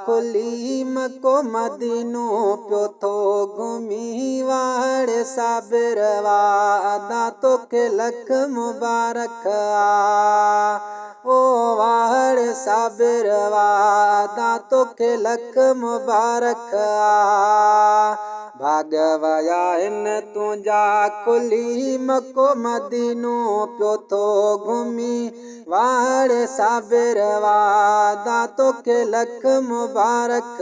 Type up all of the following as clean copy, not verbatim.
खुली मको मदीनो पियो थो घुमी वाड़ साबिरवा अदा तोखे लख मुबारक ओ वाड़ साबिरवा अदा तोखे लख मुबारक भाग वया हिन तुंहिंजा खुली मको मदीनो पियो थो घुमी वाड़ साबिरवा अदा तोखे लख मुबारक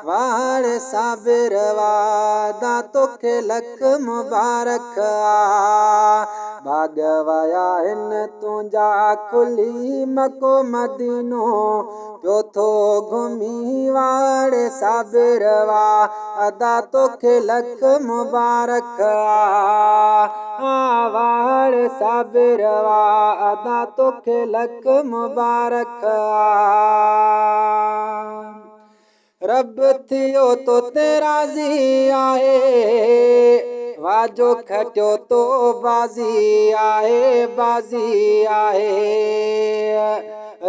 वाड़ साबिरवा अदा तोखे लख मुबारक भाग वया हिन तुंहिंजा खुली मको मदीनो पियो थो घुमी वाड़ साबिरवा अदा तोखे लख मुबारक वाड़ साबिरवा अदा तोखे लख मुबारक रब थियो तो राज़ी आहे वाजो खटियो तो बाज़ी आहे बाज़ी आहे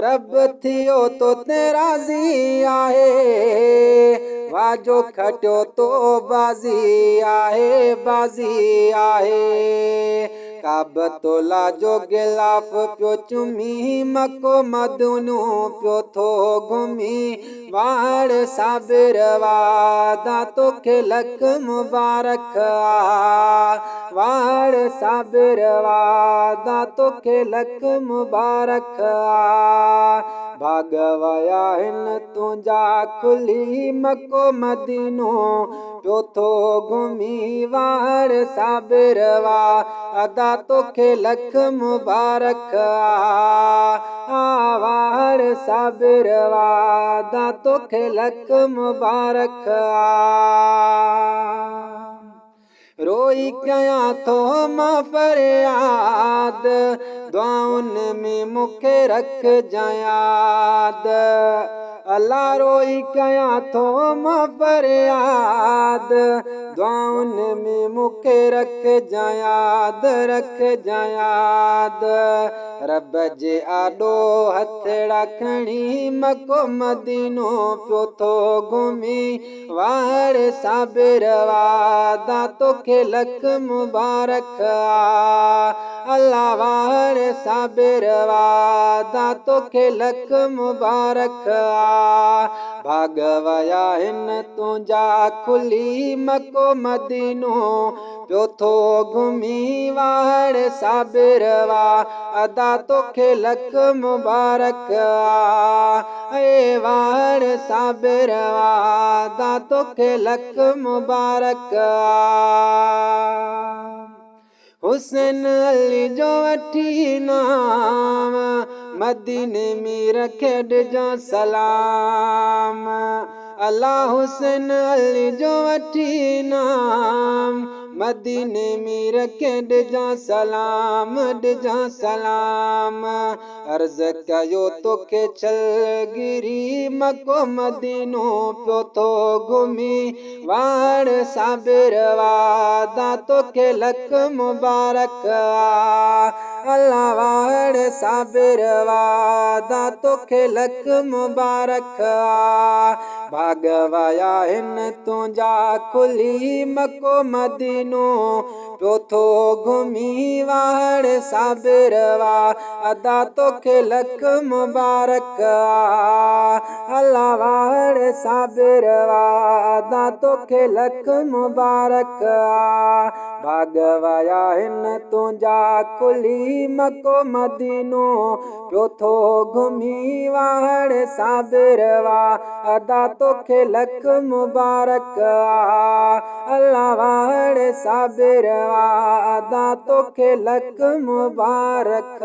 रब थियो तो राज़ी आहे वाजो खटियो तो बाज़ी आहे बाज़ी आहे काबतुल्ला जो गिलाफ पियो चुमी मको मदीनो पियो थो घुमी वाड़ साबिरवा अदा तोखे लख मुबारक वाड़ साबिरवा अदा तोखे लख मुबारक भाग वया हिन तुंहिंजा खुली मको मदीनो पियो थो घुमी वाड़ साबिरवा अदा तोखे लख मुबारक वाड़ साबिरवा अदा तोखे लख मुबारक रोई कयां थो मां फरियाद दुआउनि में मूंखे रखजां याद अल्लाह रोई कयां थो मां फरियाद दुआउनि में मूंखे रखजां याद रब जे आॾो हथड़ा खणी मको मदीनो पियो थो घुमी वाड़ साबिरवा अदा तोखे लख मुबारक अल्लाह वाड़ साबिरवा अदा तोखे लख मुबारक भाग वया हिन तुंहिंजा खुली मको मदीनो पियो थो घुमी वाड़ साबिरवा अदा तोखे लख मुबारक वाड़ साबिरवा अदा तोखे लख मुबारक हुसैन अली जो वठी नाम मदीने में रखे ॾिजो सलाम अल्लाह हुसैन अली जो वठी नाम मदीने में रखे ॾिजो सलाम अर्ज़ कयो तोखे छलगिरी मको मदीनो पियो थो घुमी वाड़ साबिरवा अदा तोखे लख मुबारक अल्लाह वाड़ साबिरवा अदा तोखे लख मुबारक भाग वया हिन तुंहिंजा खुली मको मदीनो पियो थो घुमी वाड़ साबिरवा अदा तोखे लख मुबारक अल्लाह वाड़ साबिरवा अदा तोखे लख मुबारक भाग वया हिन तुंहिंजा खुली मको मदीनो पियो थो घुमी वाड़ साबिरवा अदा तोखे लख मुबारक अल्लाह वाड़ साबिरवा अदा तोखे लख मुबारक